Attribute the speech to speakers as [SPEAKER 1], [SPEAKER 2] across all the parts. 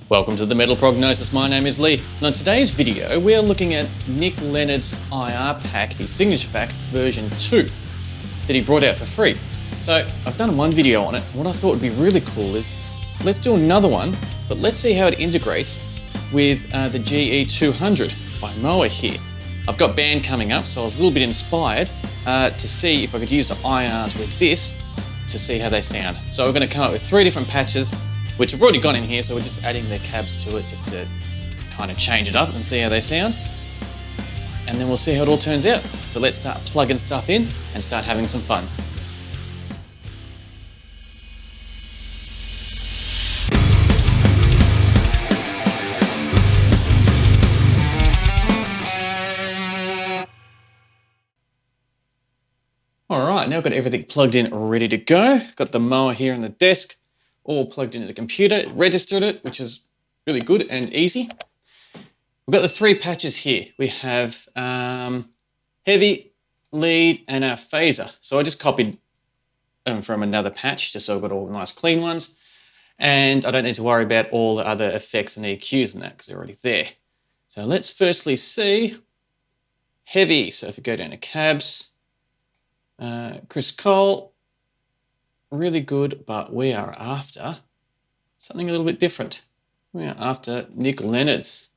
[SPEAKER 1] Welcome to the Metal Prognosis, my name is Lee. Now in today's video we are looking at Nick Leonard's IR pack, his signature pack version 2 that he brought out for free. So I've done one video on it. What I thought would be really cool is let's do another one, but let's see how it integrates with the GE200 by Mooer here. I've got band coming up, so I was a little bit inspired to see if I could use the IRs with this to see how they sound. So we're going to come up with 3 different patches, which have already gone in here, so we're just adding the cabs to it just to kind of change it up and see how they sound. And then we'll see how it all turns out. So let's start plugging stuff in and start having some fun. All right, now I've got everything plugged in, ready to go. Got the Mooer here on the desk, all plugged into the computer, registered it, which is really good and easy. We've got the 3 patches here. We have heavy, lead, and our phaser. So I just copied them from another patch, just so I've got all the nice clean ones. And I don't need to worry about all the other effects and EQs and that because they're already there. So let's firstly see heavy. So if we go down to cabs, Chris Cole, really good, but we are after something a little bit different. We are after Nick Leonard's.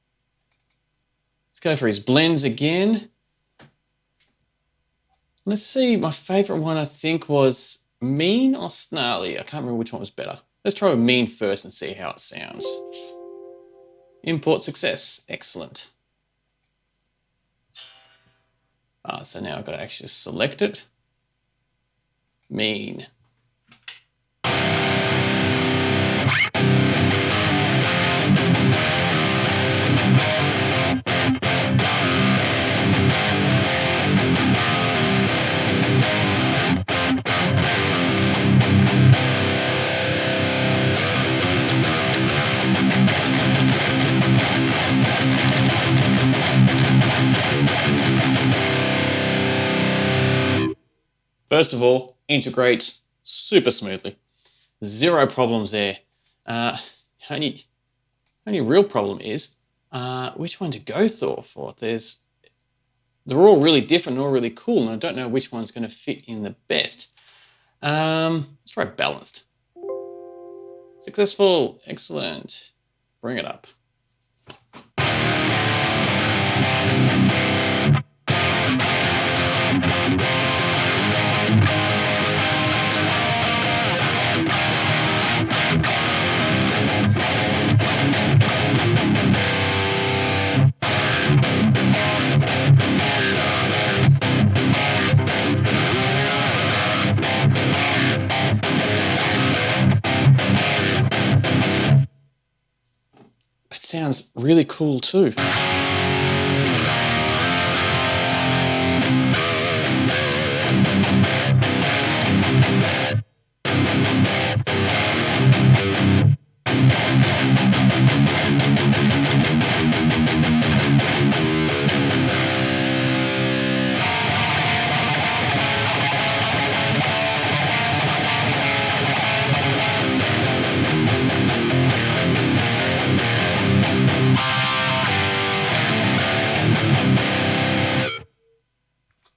[SPEAKER 1] Let's go for his blends again. Let's see, my favourite one I think was Mean or Snarly. I can't remember which one was better. Let's try with Mean first and see how it sounds. Import success, excellent. So now I've got to actually select it. Mean. First of all, integrates super smoothly. 0 problems there. Only real problem is which one to go for. They're all really different, all really cool, and I don't know which one's going to fit in the best. Let's try balanced. Successful, excellent. Bring it up. It sounds really cool too.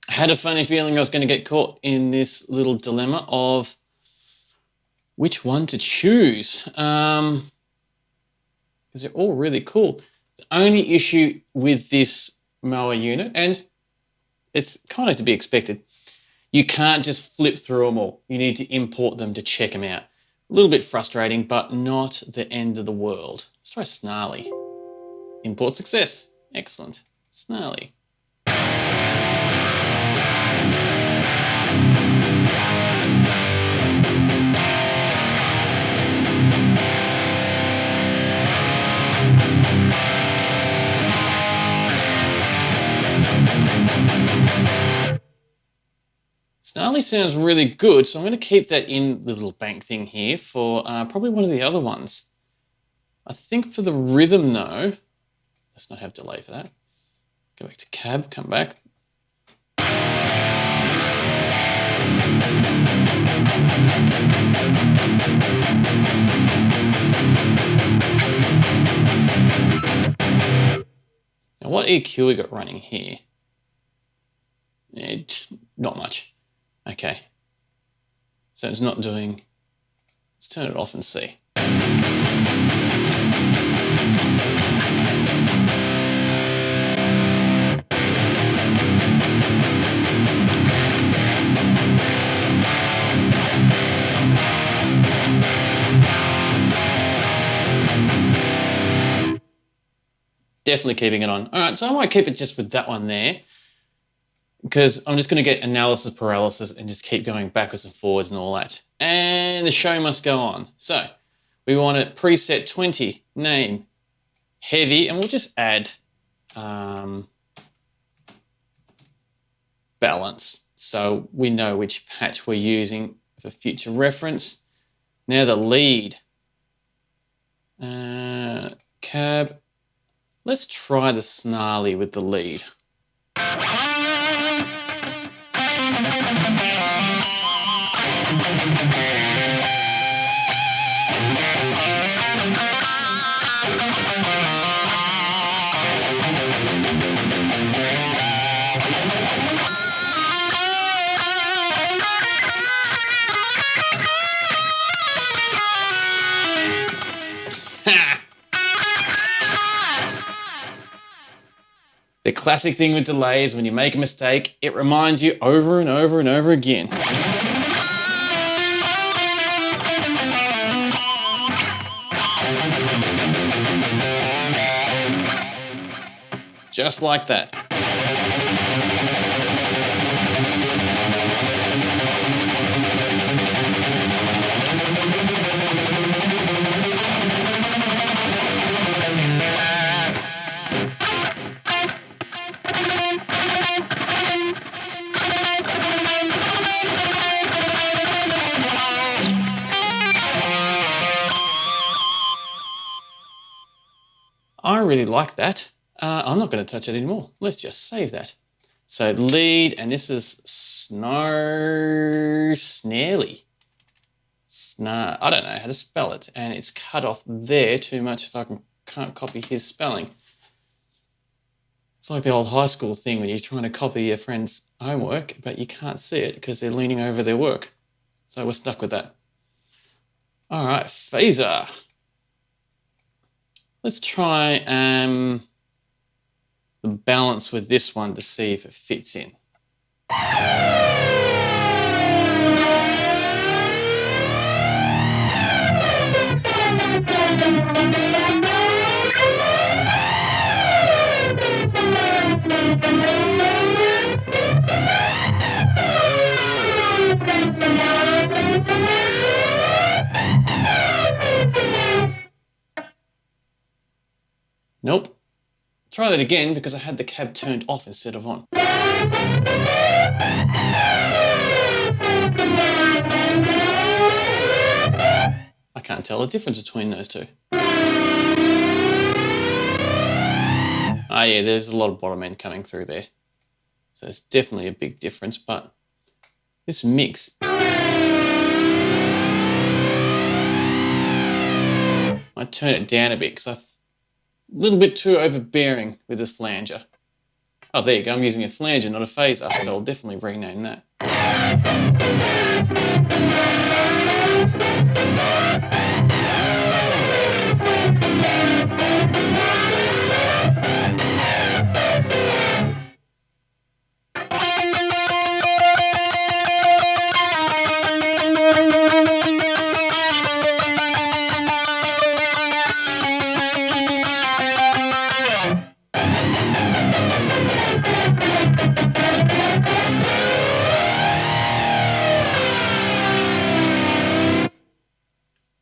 [SPEAKER 1] I had a funny feeling I was going to get caught in this little dilemma of which one to choose, because they're all really cool. The only issue with this Mooer unit, and it's kind of to be expected, you can't just flip through them all. You need to import them to check them out. A little bit frustrating, but not the end of the world. Let's try Snarly. Import success. Excellent. Snarly. Snarly sounds really good, so I'm going to keep that in the little bank thing here for probably one of the other ones. I think for the rhythm though, let's not have delay for that. Go back to cab, come back. what EQ we got running here? Not much. Okay. So it's not doing, let's turn it off and see. Definitely keeping it on. All right, so I might keep it just with that one there because I'm just going to get analysis paralysis and just keep going backwards and forwards and all that. And the show must go on. So we want it preset 20, name, heavy, and we'll just add balance so we know which patch we're using for future reference. Now the lead, cab. Let's try the snarly with the lead. The classic thing with delays, when you make a mistake, it reminds you over and over and over again. Just like that. I really like that. I'm not going to touch it anymore. Let's just save that. So lead, and this is snarly. I don't know how to spell it, and it's cut off there too much so I can't copy his spelling. It's like the old high school thing when you're trying to copy your friend's homework, but you can't see it because they're leaning over their work. So we're stuck with that. All right, phaser. Let's try the balance with this one to see if it fits in. Nope. Try that again because I had the cab turned off instead of on. I can't tell the difference between those two. Ah, yeah, there's a lot of bottom end coming through there. So it's definitely a big difference, but this mix, I turn it down a bit because I'm a little bit too overbearing with this flanger. Oh, there you go. I'm using a flanger, not a phaser, so I'll definitely rename that.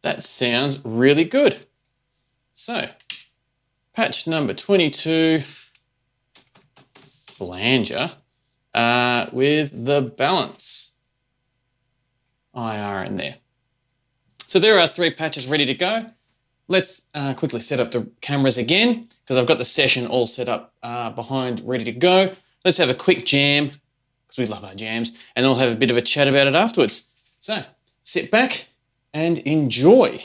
[SPEAKER 1] That sounds really good. So, patch number 22, flanger, with the balance IR in there. So there are 3 patches ready to go. Let's quickly set up the cameras again because I've got the session all set up behind, ready to go. Let's have a quick jam because we love our jams, and I'll have a bit of a chat about it afterwards. So, sit back and enjoy.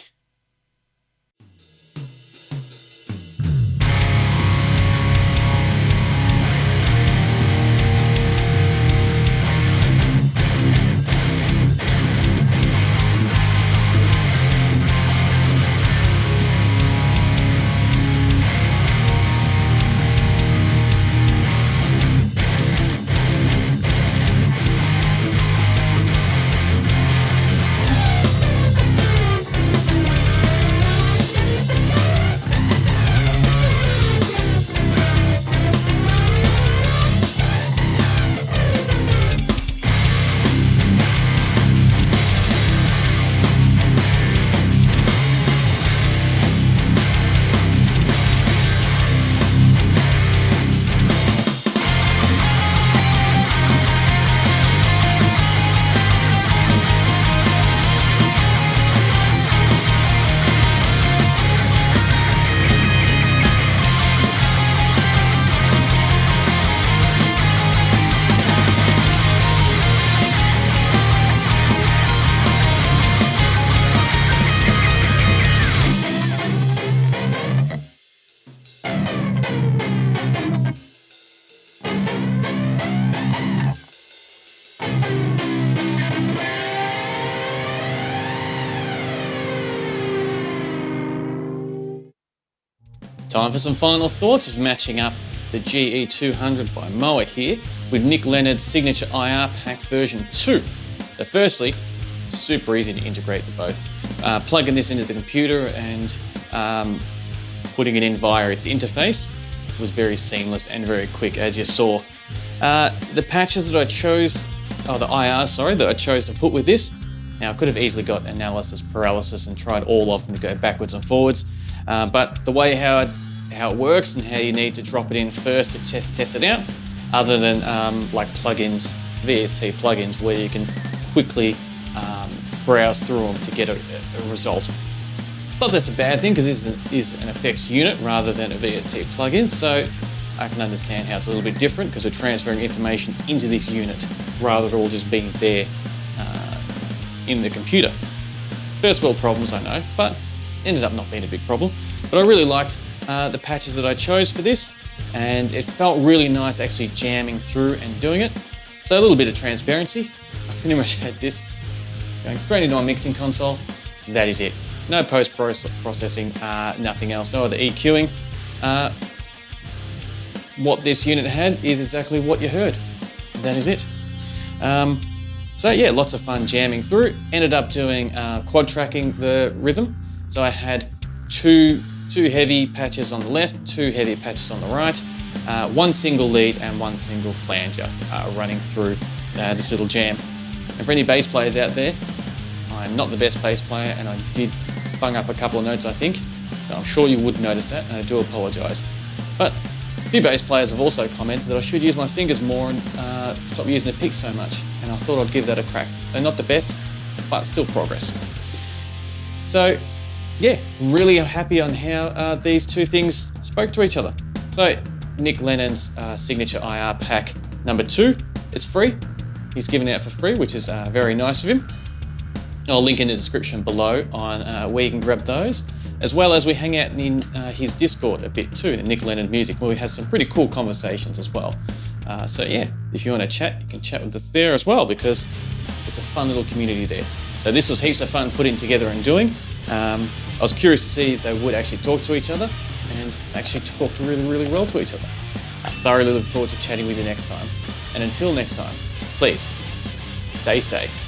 [SPEAKER 1] Time for some final thoughts of matching up the GE200 by Mooer here with Nick Leonard's signature IR pack version 2. So firstly, super easy to integrate the both. Plugging this into the computer and putting it in via its interface was very seamless and very quick, as you saw. The patches that I chose, the IRs, sorry, that I chose to put with this. Now I could have easily got analysis paralysis and tried all of them to go backwards and forwards, but the way how it works and how you need to drop it in first to test it out, other than like plugins, VST plugins, where you can quickly browse through them to get a result. Not that's a bad thing, because this is an effects unit rather than a VST plugin, so I can understand how it's a little bit different because we're transferring information into this unit rather than all just being there in the computer. First world problems, I know, but ended up not being a big problem. But I really liked the patches that I chose for this, and it felt really nice actually jamming through and doing it. So a little bit of transparency. I pretty much had this going straight into my mixing console. That is it. No post-processing, nothing else, no other EQing. What this unit had is exactly what you heard. That is it. So yeah, lots of fun jamming through. Ended up doing quad tracking the rhythm. So I had two heavy patches on the left, 2 heavy patches on the right, 1 single lead and 1 single flanger running through this little jam. And for any bass players out there, I'm not the best bass player, and I did bung up a couple of notes, I think. So I'm sure you would notice that, and I do apologise. But a few bass players have also commented that I should use my fingers more and stop using the pick so much, and I thought I'd give that a crack. So not the best, but still progress. So yeah, really happy on how these two things spoke to each other. So Nick Leonard's signature IR pack number 2, it's free. He's given it out for free, which is very nice of him. I'll link in the description below on where you can grab those, as well as we hang out in his Discord a bit too, the Nick Leonard Music, where we have some pretty cool conversations as well. So yeah, if you want to chat, you can chat with us there as well, because it's a fun little community there. So this was heaps of fun putting together and doing. I was curious to see if they would actually talk to each other, and actually talked really, really well to each other. I thoroughly look forward to chatting with you next time. And until next time, please stay safe.